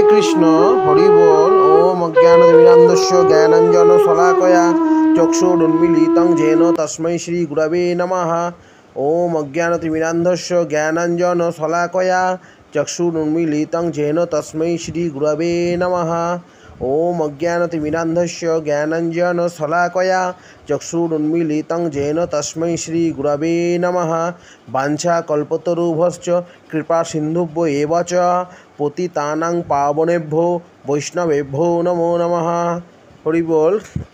কৃষ্ণ, হরি বল। ওম অজ্ঞানতিমিরান্ধস্য জ্ঞানাঞ্জন শলাকয়া চক্ষুরুন্মীলিतं येन তস্मै শ্রী গুরবে নমঃ। ওম অজ্ঞানতিমিরান্ধস্য জ্ঞানাঞ্জন শলাকয়া চক্ষুরুন্মীলিतं येन তস্मै শ্রী গুরবে নমঃ। ওম অজ্ঞানতিমিরান্ধস্য জ্ঞানাঞ্জন শলাকয়া চক্ষুরুন্মীলিतं येन তস্मै শ্রী গুরবে নমঃ। বাঞ্ছা কল্পতরুভ্যশ্চ কৃপা সিন্ধুভ্য এব চ পতিতানাং পাবনেভ্যো বৈষ্ণবেভ্যো নমো নমঃ। হরি বল।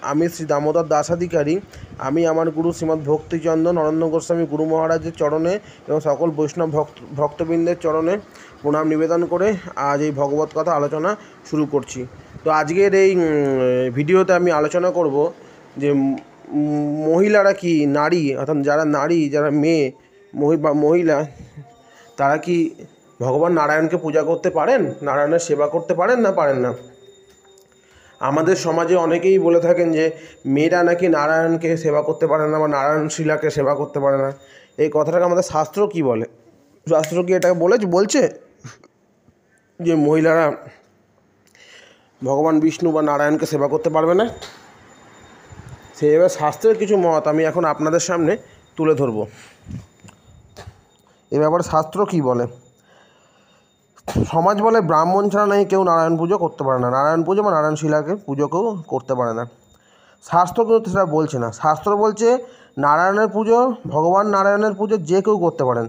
আমি শ্রী দামোদর দাসাধিকারী, আমি আমার গুরু শ্রীমদ্ ভক্তিচন্দ্র নরেন্দ্র গোস্বামী গুরু মহারাজের চরণে এবং সকল বৈষ্ণব ভক্তবৃন্দের চরণে প্রণাম নিবেদন করে আজ এই ভগবত কথা আলোচনা শুরু করছি। তো আজকের এই ভিডিওতে আমি আলোচনা করব যে মহিলারা কি, নারী অর্থাৎ যারা নারী, যারা মেয়ে মহিলা, তারা কি ভগবান নারায়ণকে পূজা করতে পারেন, নারায়ণের সেবা করতে পারেন না পারেন না? আমাদের সমাজে অনেকেই বলে থাকেন যে মেয়েরা নাকি নারায়ণকে সেবা করতে পারে না বা নারায়ণ শিলাকে সেবা করতে পারে না। এই কথাটাকে আমাদের শাস্ত্র কি বলে? শাস্ত্র কি এটাকে বলছে যে মহিলারা ভগবান বিষ্ণু বা নারায়ণকে সেবা করতে পারবে না? সেইভাবে শাস্ত্রের কিছু মত আমি এখন আপনাদের সামনে তুলে ধরব। এ ব্যাপারে শাস্ত্র কি বলে? সমাজ বলে ব্রাহ্মণ ছাড়া নাকি কেউ নারায়ণ পুজো করতে পারে না, নারায়ণ পুজো বা নারায়ণ শিলাকে পুজো কেউ করতে পারে না। শাস্ত্র কিন্তু সেটা বলছে না। শাস্ত্র বলছে নারায়ণের পুজো, ভগবান নারায়ণের পুজো যে কেউ করতে পারেন,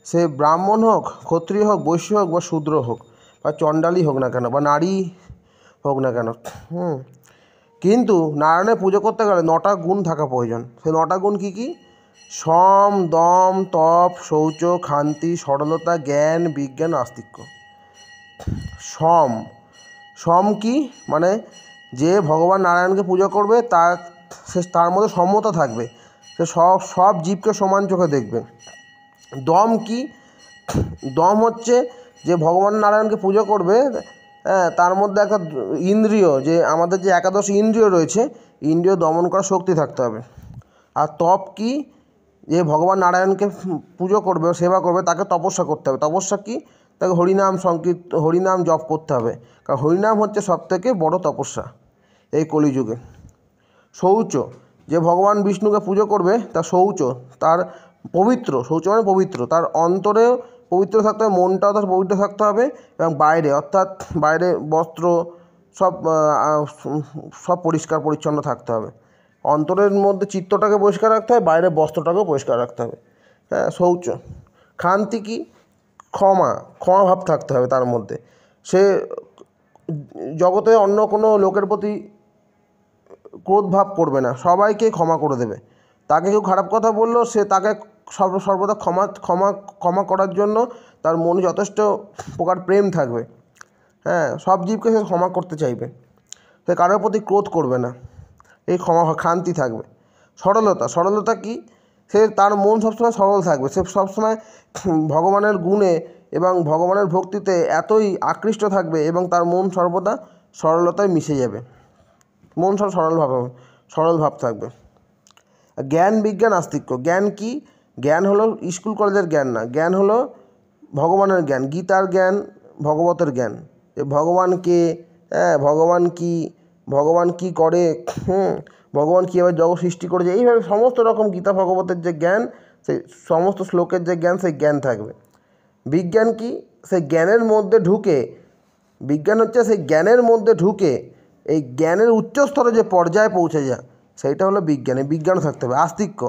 সে ব্রাহ্মণ হোক, ক্ষত্রিয় হোক, বৈশ্য হোক বা শূদ্র হোক বা চণ্ডালী হোক না কেন বা নারী হোক না কেন। কিন্তু নারায়ণের পুজো করতে গেলে 9টা গুণ থাকা প্রয়োজন। সেই 9টা গুণ কী কী? সম, দম, তপ, শৌচ, ক্ষান্তি, সরলতা, জ্ঞান, বিজ্ঞান, আস্তিক্য। সম কি? মানে যে ভগবান নারায়ণকে পুজো করবে তার মধ্যে সমতা থাকবে, সে সব জীবকে সমান চোখে দেখবে। দম কি? দম হচ্ছে যে ভগবান নারায়ণকে পুজো করবে, তার মধ্যে একটা ইন্দ্রিয়, যে আমাদের যে 11 ইন্দ্রিয় রয়েছে, ইন্দ্রিয় দমন করার শক্তি থাকতে হবে। আর তপ কি? যে ভগবান নারায়ণকে পুজো করবে, সেবা করবে, তাকে তপস্যা করতে হবে। তপস্যা কি? তাকে হরিনাম জপ করতে হবে, কারণ হরিনাম হচ্ছে সবথেকে বড় তপস্যা এই কলিযুগে। শৌচ, যে ভগবান বিষ্ণুকে পুজো করবে তার তার পবিত্র, শৌচ মানে পবিত্র, তার অন্তরে পবিত্র থাকতে হবে, মনটাও তার পবিত্র থাকতে হবে, এবং বাইরে বস্ত্র সব পরিষ্কার পরিচ্ছন্ন থাকতে হবে। অন্তরের মধ্যে চিত্তটাকে পরিষ্কার রাখতে হবে, বাইরের বস্ত্রটাকেও পরিষ্কার রাখতে হবে। শৌচ। ক্ষান্তি কি? ক্ষমা ভাব থাকতে হবে তার মধ্যে। সে জগতে অন্য কোনো লোকের প্রতি ক্রোধ ভাব করবে না, সবাইকে ক্ষমা করে দেবে। তাকে কেউ খারাপ কথা বললো, সে তাকে সর্বদা ক্ষমা করার জন্য তার মনে যথেষ্ট প্রকার প্রেম থাকবে। সব জীবকে সে ক্ষমা করতে চাইবে, সে কারোর প্রতি ক্রোধ করবে না, এই ক্ষান্তি থাকবে। সরলতা কি? সে তার মন সবসময় সরল থাকবে, সে সবসময় ভগবানের গুণে এবং ভগবানের ভক্তিতে এতই আকৃষ্ট থাকবে এবং তার মন সর্বদা সরলতায় মিশে যাবে, মন সব সরল ভাব থাকবে। জ্ঞান, বিজ্ঞান, আস্তিক্য। জ্ঞান কি? জ্ঞান হলো স্কুল কলেজের জ্ঞান না, জ্ঞান হলো ভগবানের জ্ঞান, গীতার জ্ঞান, ভগবতের জ্ঞান। ভগবান কে, ভগবান কি করে, ভগবান কীভাবে জগৎ সৃষ্টি করেছে, এইভাবে সমস্ত রকম গীতা ভগবতের যে জ্ঞান, সেই সমস্ত শ্লোকের যে জ্ঞান, সেই জ্ঞান থাকবে। বিজ্ঞান কি? সেই জ্ঞানের মধ্যে ঢুকে, বিজ্ঞান হচ্ছে সেই জ্ঞানের মধ্যে ঢুকে এই জ্ঞানের উচ্চস্তরে যে পর্যায়ে পৌঁছে যায়, সেইটা হলো বিজ্ঞান। এই বিজ্ঞান থাকতে হবে। আস্তিক্য,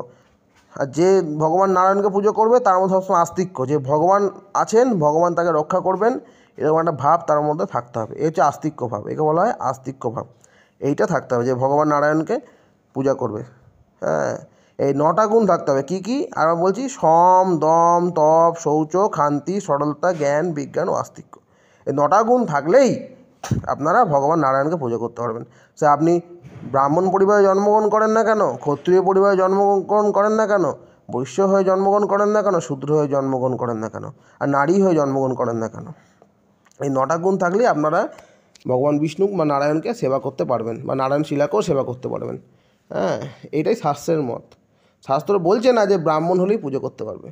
আর যে ভগবান নারায়ণকে পুজো করবে তার মধ্যে সবসময় আস্তিক্য, যে ভগবান আছেন, ভগবান তাকে রক্ষা করবেন, এরকম একটা ভাব তার মধ্যে থাকতে হবে। এই হচ্ছে আস্তিক্য ভাব, একে বলা হয় আস্তিক্য ভাব। এইটা থাকতে হবে যে ভগবান নারায়ণকে পূজা করবে। এই 9টা গুণ থাকতে হবে। কী কী? আর বলছি, সম, দম, তপ, শৌচ, ক্ষান্তি, সরলতা, জ্ঞান, বিজ্ঞান ও আস্তিক্য। এই 9টা গুণ থাকলেই আপনারা ভগবান নারায়ণকে পুজো করতে পারবেন। সে আপনি ব্রাহ্মণ পরিবারে জন্মগ্রহণ করেন না কেন, ক্ষত্রিয় পরিবারে জন্মগ্রহণ করেন না কেন, বৈশ্য হয়ে জন্মগ্রহণ করেন না কেন, শূদ্র হয়ে জন্মগ্রহণ করেন না কেন, আর নারী হয়ে জন্মগ্রহণ করেন না কেন, এই 9টা গুণ থাকলেই আপনারা ভগবান বিষ্ণু বা নারায়ণকে সেবা করতে পারবেন বা নারায়ণ শিলাকেও সেবা করতে পারবেন। এইটাই শাস্ত্রের মত। শাস্ত্র বলছে না যে ব্রাহ্মণ হলেই পুজো করতে পারবে।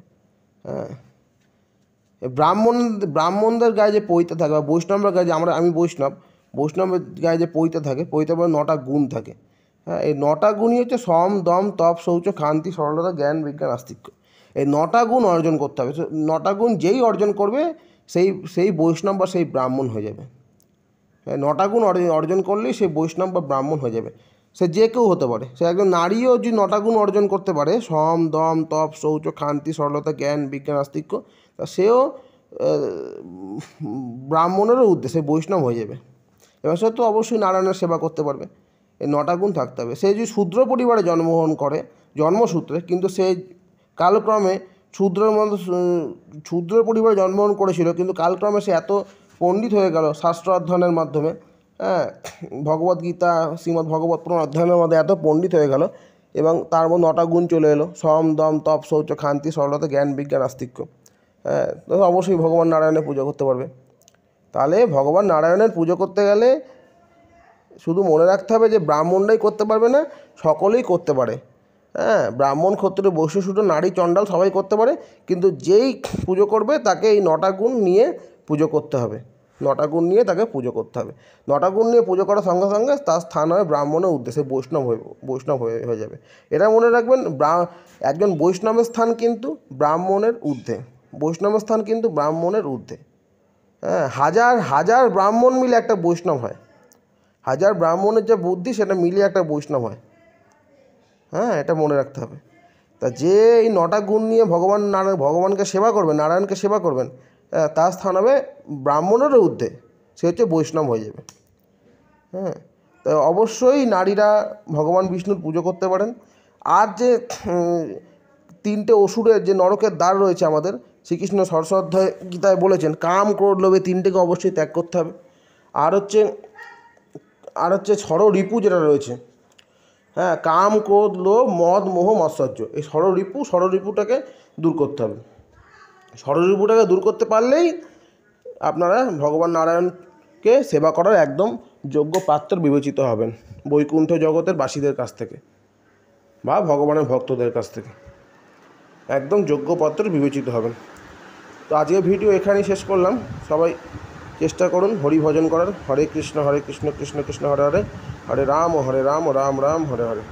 ব্রাহ্মণদের গায়ে যে পৈতে থাকে বা বৈষ্ণবের গায়ে যে আমি বৈষ্ণবের গায়ে যে পৈতে থাকে, পৈতে বলে 9টা গুণ থাকে। হ্যাঁ, এই 9টা গুণই হচ্ছে সম, দম, তপ, শৌচ, ক্ষান্তি, সরলতা, জ্ঞান, বিজ্ঞান, আস্তিক্য। এই 9টা গুণ অর্জন করতে হবে। 9টা গুণ যেই অর্জন করবে সেই বৈষ্ণব বা সেই ব্রাহ্মণ হয়ে যাবে। 9টা গুণ অর্জন করলেই সে বৈষ্ণব বা ব্রাহ্মণ হয়ে যাবে। সে যে কেউ হতে পারে, সে একজন নারীও যদি 9টা গুণ অর্জন করতে পারে, সম, দম, তপ, শৌচ, ক্ষান্তি, সরলতা, জ্ঞান, বিজ্ঞান, আস্তিক্য, তা সেও ব্রাহ্মণেরও উদ্দেশ্যে বৈষ্ণব হয়ে যাবে। এবার সে তো অবশ্যই নারায়ণের সেবা করতে পারবে। এই 9টা গুণ থাকতে হবে। সে যদি শূদ্র পরিবারে জন্মগ্রহণ করে জন্মসূত্রে, কিন্তু সে কালক্রমে শূদ্র পরিবারে জন্মগ্রহণ করেছিল, কিন্তু কালক্রমে সে এত পণ্ডিত হয়ে গেল শাস্ত্র অধ্যয়নের মাধ্যমে, হ্যাঁ, ভগবদ্গীতা, শ্রীমদ্ ভাগবত পুরাণ অধ্যয়নের মধ্যে এত পণ্ডিত হয়ে গেল, এবং তার মধ্যে 9টা গুণ চলে এলো, সম, দম, তপ, শৌচ, ক্ষান্তি, সরলতা, জ্ঞান, বিজ্ঞান, আস্তিক্য। হ্যাঁ, তো অবশ্যই ভগবান নারায়ণের পুজো করতে পারবে। তাহলে ভগবান নারায়ণের পুজো করতে গেলে শুধু মনে রাখতে হবে যে ব্রাহ্মণরাই করতে পারবে না, সকলেই করতে পারে। হ্যাঁ, ব্রাহ্মণ, ক্ষত্রিয়, বৈশ্য, শূদ্র, নারী, চণ্ডাল সবাই করতে পারে, কিন্তু যেই পুজো করবে তাকে এই 9টা গুণ নিয়ে পুজো করতে হবে। 9টা গুণ নিয়ে তাকে পুজো করতে হবে। 9টা গুণ নিয়ে পুজো করার সঙ্গে সঙ্গে তার স্থান হবে ব্রাহ্মণের উদ্দেশ্যে, বৈষ্ণব হয়ে যাবে। এটা মনে রাখবেন, একজন বৈষ্ণবের স্থান কিন্তু ব্রাহ্মণের ঊর্ধ্বে। বৈষ্ণবের স্থান কিন্তু ব্রাহ্মণের ঊর্ধ্বে। হ্যাঁ, হাজার হাজার ব্রাহ্মণ মিলে একটা বৈষ্ণব হয়। হাজার ব্রাহ্মণের যে বুদ্ধি সেটা মিলিয়ে একটা বৈষ্ণব হয়। হ্যাঁ, এটা মনে রাখতে হবে। তা যে এই 9টা গুণ নিয়ে ভগবানকে সেবা করবেন, নারায়ণকে সেবা করবেন, তার স্থান হবে ব্রাহ্মণেরও ঊর্ধ্বে, সে হচ্ছে বৈষ্ণব হয়ে যাবে। হ্যাঁ, তো অবশ্যই নারীরা ভগবান বিষ্ণুর পুজো করতে পারেন। আর যে 3টে অসুরের যে নরকের দ্বার রয়েছে আমাদের, শ্রীকৃষ্ণ ষষ্ঠঅধ্যায় গীতায় বলেছেন, কাম, ক্রোধ, লোভ, এই 3টেকে অবশ্যই ত্যাগ করতে হবে। আর হচ্ছে ষড়রিপু যেটা রয়েছে, হ্যাঁ, কাম, ক্রোধ, লোভ, মদ, মোহ, মৎসর্য, এই ষড়রিপুটাকে দূর করতে হবে। ষড়রিপুটাকে দূর করতে পারলেই আপনারা ভগবান নারায়ণকে সেবা করার একদম যোগ্য পাত্র বিবেচিত হবেন বৈকুণ্ঠ জগতের বাসীদের কাছ থেকে বা ভগবানের ভক্তদের কাছ থেকে একদম যোগ্য পাত্র বিবেচিত হবেন। তো আজকের ভিডিও এখানেই শেষ করলাম। সবাই চেষ্টা করুন হরি ভজন করার। হরে কৃষ্ণ কৃষ্ণ কৃষ্ণ হরে হরে, হরে রাম রাম রাম হরে হরে।